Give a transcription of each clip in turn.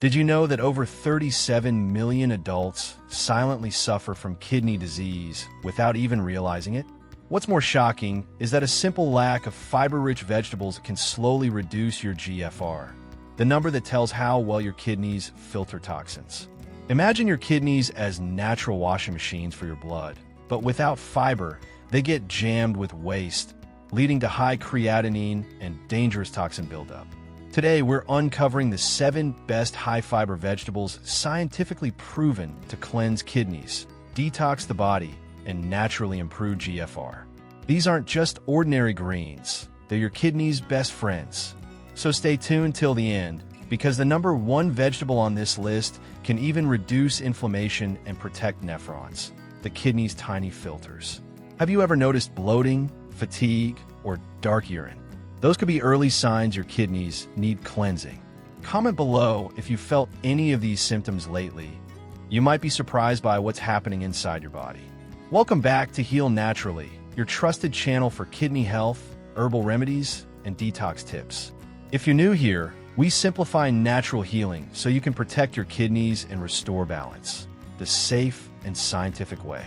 Did you know that over 37 million adults silently suffer from kidney disease without even realizing it? What's more shocking is that a simple lack of fiber-rich vegetables can slowly reduce your GFR, the number that tells how well your kidneys filter toxins. Imagine your kidneys as natural washing machines for your blood, but without fiber, they get jammed with waste, leading to high creatinine and dangerous toxin buildup. Today, we're uncovering the 7 best high-fiber vegetables scientifically proven to cleanse kidneys, detox the body, and naturally improve GFR. These aren't just ordinary greens, they're your kidneys' best friends. So stay tuned till the end, because the number 1 vegetable on this list can even reduce inflammation and protect nephrons, the kidney's tiny filters. Have you ever noticed bloating, fatigue, or dark urine? Those could be early signs your kidneys need cleansing. Comment below if you felt any of these symptoms lately. You might be surprised by what's happening inside your body. Welcome back to Heal Naturally, your trusted channel for kidney health, herbal remedies, and detox tips. If you're new here, we simplify natural healing so you can protect your kidneys and restore balance, the safe and scientific way.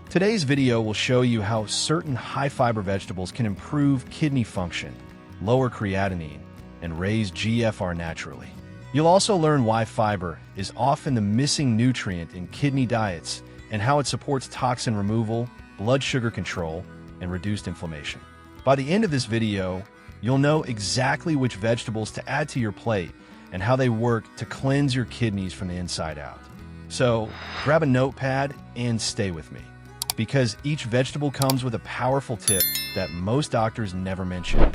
Today's video will show you how certain high-fiber vegetables can improve kidney function, lower creatinine, and raise GFR naturally. You'll also learn why fiber is often the missing nutrient in kidney diets and how it supports toxin removal, blood sugar control, and reduced inflammation. By the end of this video, you'll know exactly which vegetables to add to your plate and how they work to cleanse your kidneys from the inside out. So, grab a notepad and stay with me, because each vegetable comes with a powerful tip that most doctors never mention.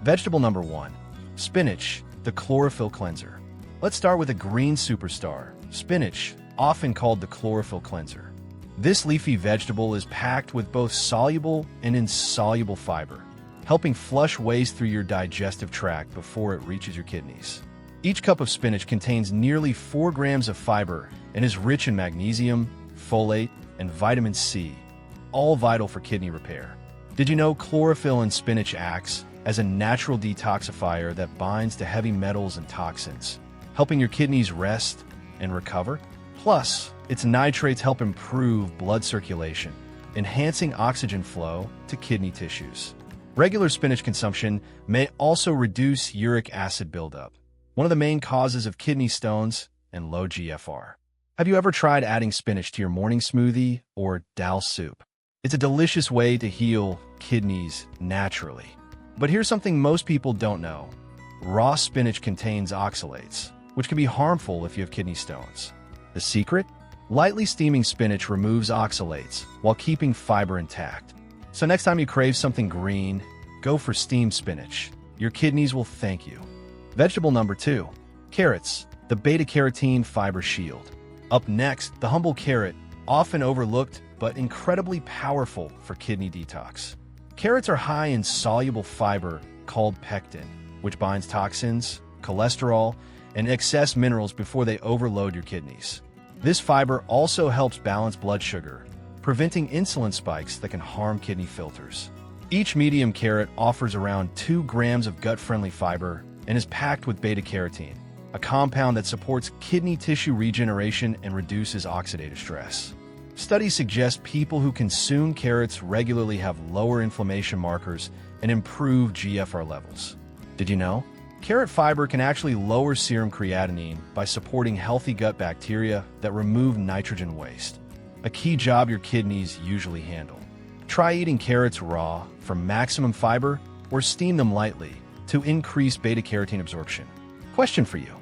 Vegetable number 1, spinach, the chlorophyll cleanser. Let's start with a green superstar, spinach, often called the chlorophyll cleanser. This leafy vegetable is packed with both soluble and insoluble fiber, helping flush waste through your digestive tract before it reaches your kidneys. Each cup of spinach contains nearly 4 grams of fiber and is rich in magnesium, folate, and vitamin C, all vital for kidney repair. Did you know chlorophyll in spinach acts as a natural detoxifier that binds to heavy metals and toxins, helping your kidneys rest and recover? Plus, its nitrates help improve blood circulation, enhancing oxygen flow to kidney tissues. Regular spinach consumption may also reduce uric acid buildup, one of the main causes of kidney stones and low GFR. Have you ever tried adding spinach to your morning smoothie or dal soup? It's a delicious way to heal kidneys naturally. But here's something most people don't know. Raw spinach contains oxalates, which can be harmful if you have kidney stones. The secret? Lightly steaming spinach removes oxalates while keeping fiber intact. So next time you crave something green, go for steamed spinach. Your kidneys will thank you. Vegetable number 2, carrots, the beta-carotene fiber shield. Up next, the humble carrot, often overlooked but incredibly powerful for kidney detox. Carrots are high in soluble fiber called pectin, which binds toxins, cholesterol, and excess minerals before they overload your kidneys. This fiber also helps balance blood sugar, preventing insulin spikes that can harm kidney filters. Each medium carrot offers around 2 grams of gut-friendly fiber and is packed with beta-carotene, a compound that supports kidney tissue regeneration and reduces oxidative stress. Studies suggest people who consume carrots regularly have lower inflammation markers and improve GFR levels. Did you know? Carrot fiber can actually lower serum creatinine by supporting healthy gut bacteria that remove nitrogen waste, a key job your kidneys usually handle. Try eating carrots raw for maximum fiber or steam them lightly to increase beta-carotene absorption. Question for you: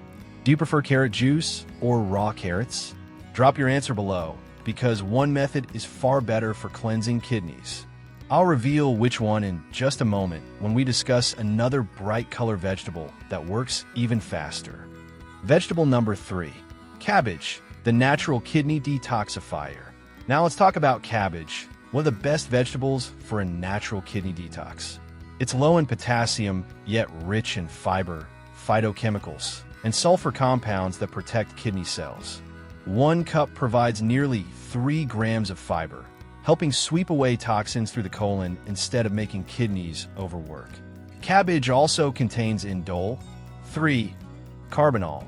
do you prefer carrot juice or raw carrots? Drop your answer below, because one method is far better for cleansing kidneys. I'll reveal which one in just a moment when we discuss another bright color vegetable that works even faster. Vegetable number 3, cabbage, the natural kidney detoxifier. Now let's talk about cabbage, one of the best vegetables for a natural kidney detox. It's low in potassium, yet rich in fiber, phytochemicals, and sulfur compounds that protect kidney cells. 1 cup provides nearly 3 grams of fiber, helping sweep away toxins through the colon instead of making kidneys overwork. Cabbage also contains indole. 3. Carbinol,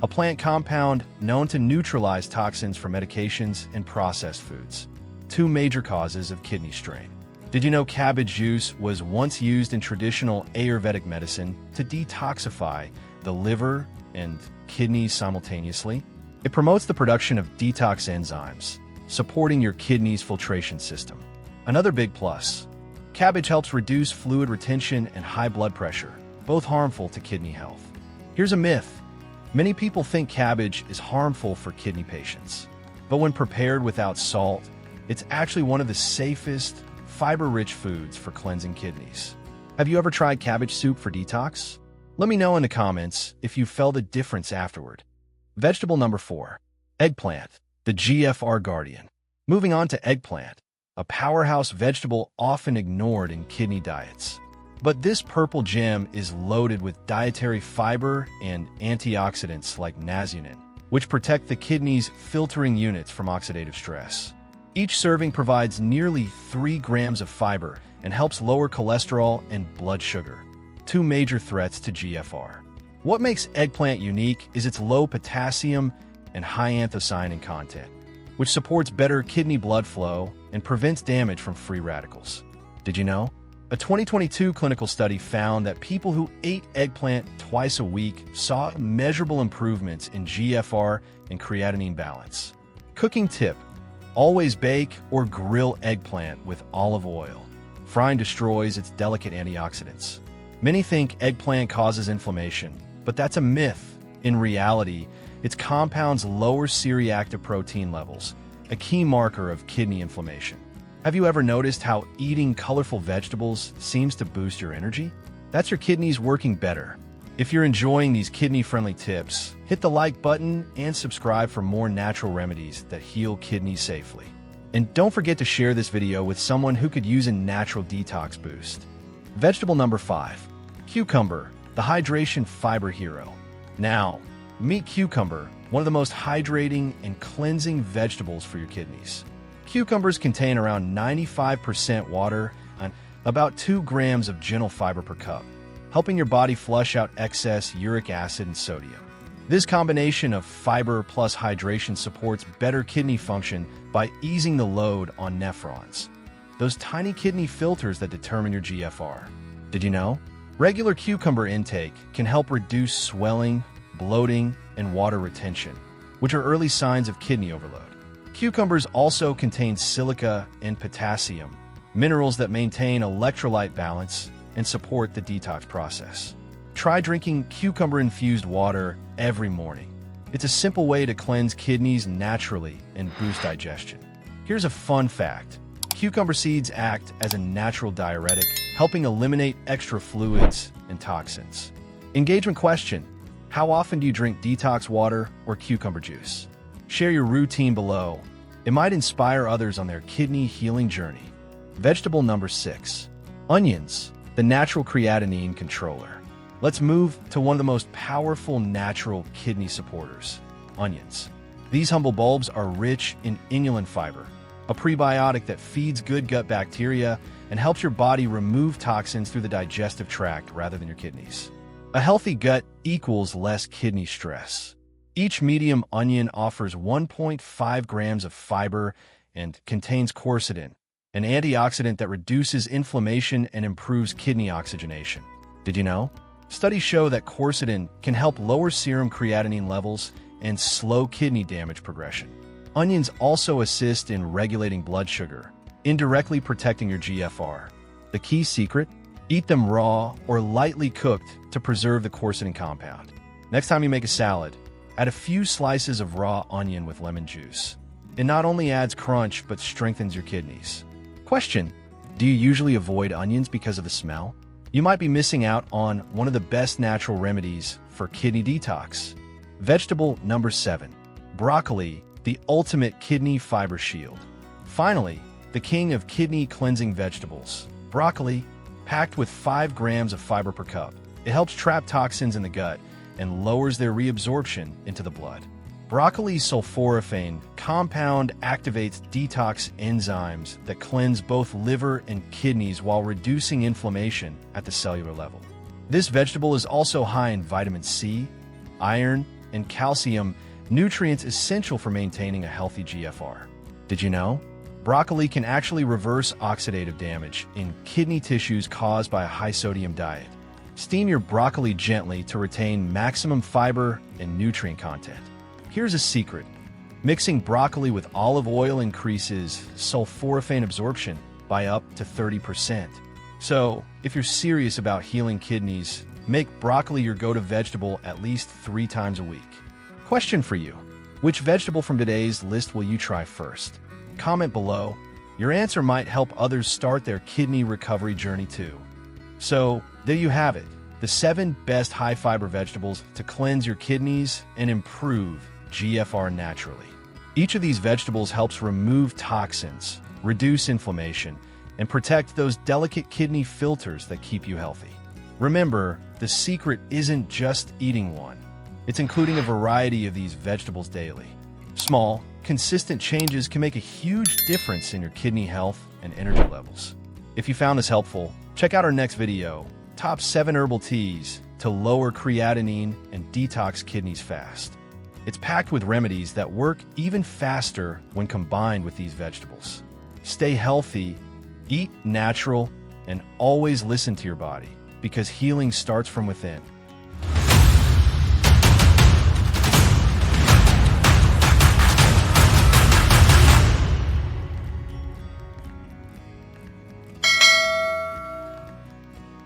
a plant compound known to neutralize toxins from medications and processed foods. 2 major causes of kidney strain. Did you know cabbage juice was once used in traditional Ayurvedic medicine to detoxify the liver and kidneys simultaneously? It promotes the production of detox enzymes, supporting your kidney's filtration system. Another big plus, cabbage helps reduce fluid retention and high blood pressure, both harmful to kidney health. Here's a myth. Many people think cabbage is harmful for kidney patients, but when prepared without salt, it's actually one of the safest, fiber-rich foods for cleansing kidneys. Have you ever tried cabbage soup for detox? Let me know in the comments if you felt a difference afterward. Vegetable number 4. Eggplant, the GFR Guardian. Moving on to eggplant, a powerhouse vegetable often ignored in kidney diets. But this purple gem is loaded with dietary fiber and antioxidants like niacin, which protect the kidney's filtering units from oxidative stress. Each serving provides nearly 3 grams of fiber and helps lower cholesterol and blood sugar, 2 major threats to GFR. What makes eggplant unique is its low potassium and high anthocyanin content, which supports better kidney blood flow and prevents damage from free radicals. Did you know? A 2022 clinical study found that people who ate eggplant twice a week saw measurable improvements in GFR and creatinine balance. Cooking tip: always bake or grill eggplant with olive oil. Frying destroys its delicate antioxidants. Many think eggplant causes inflammation, but that's a myth. In reality, its compounds lower C-reactive protein levels, a key marker of kidney inflammation. Have you ever noticed how eating colorful vegetables seems to boost your energy? That's your kidneys working better. If you're enjoying these kidney-friendly tips, hit the like button and subscribe for more natural remedies that heal kidneys safely. And don't forget to share this video with someone who could use a natural detox boost. Vegetable number 5. Cucumber, the hydration fiber hero. Now, meet cucumber, one of the most hydrating and cleansing vegetables for your kidneys. Cucumbers contain around 95% water and about 2 grams of gentle fiber per cup, helping your body flush out excess uric acid and sodium. This combination of fiber plus hydration supports better kidney function by easing the load on nephrons, those tiny kidney filters that determine your GFR. Did you know? Regular cucumber intake can help reduce swelling, bloating, and water retention, which are early signs of kidney overload. Cucumbers also contain silica and potassium, minerals that maintain electrolyte balance and support the detox process. Try drinking cucumber-infused water every morning. It's a simple way to cleanse kidneys naturally and boost digestion. Here's a fun fact. Cucumber seeds act as a natural diuretic, helping eliminate extra fluids and toxins. Engagement question: how often do you drink detox water or cucumber juice? Share your routine below. It might inspire others on their kidney healing journey. Vegetable number 6. Onions, the natural creatinine controller. Let's move to one of the most powerful natural kidney supporters, onions. These humble bulbs are rich in inulin fiber, a prebiotic that feeds good gut bacteria and helps your body remove toxins through the digestive tract rather than your kidneys. A healthy gut equals less kidney stress. Each medium onion offers 1.5 grams of fiber and contains quercetin, an antioxidant that reduces inflammation and improves kidney oxygenation. Did you know? Studies show that quercetin can help lower serum creatinine levels and slow kidney damage progression. Onions also assist in regulating blood sugar, indirectly protecting your GFR. The key secret? Eat them raw or lightly cooked to preserve the quercetin compound. Next time you make a salad, add a few slices of raw onion with lemon juice. It not only adds crunch, but strengthens your kidneys. Question: do you usually avoid onions because of the smell? You might be missing out on one of the best natural remedies for kidney detox. Vegetable number 7. Broccoli, the ultimate kidney fiber shield. Finally, the king of kidney cleansing vegetables. Broccoli, packed with 5 grams of fiber per cup. It helps trap toxins in the gut and lowers their reabsorption into the blood. Broccoli's sulforaphane compound activates detox enzymes that cleanse both liver and kidneys while reducing inflammation at the cellular level. This vegetable is also high in vitamin C, iron, and calcium, nutrients essential for maintaining a healthy GFR. Did you know? Broccoli can actually reverse oxidative damage in kidney tissues caused by a high-sodium diet. Steam your broccoli gently to retain maximum fiber and nutrient content. Here's a secret. Mixing broccoli with olive oil increases sulforaphane absorption by up to 30%. So, if you're serious about healing kidneys, make broccoli your go-to vegetable at least 3 times a week. Question for you. Which vegetable from today's list will you try first? Comment below. Your answer might help others start their kidney recovery journey too. So, there you have it. The 7 best high-fiber vegetables to cleanse your kidneys and improve GFR naturally. Each of these vegetables helps remove toxins, reduce inflammation, and protect those delicate kidney filters that keep you healthy. Remember, the secret isn't just eating one. It's including a variety of these vegetables daily. Small, consistent changes can make a huge difference in your kidney health and energy levels. If you found this helpful, check out our next video, Top 7 Herbal Teas to Lower Creatinine and Detox Kidneys Fast. It's packed with remedies that work even faster when combined with these vegetables. Stay healthy, eat natural, and always listen to your body, because healing starts from within.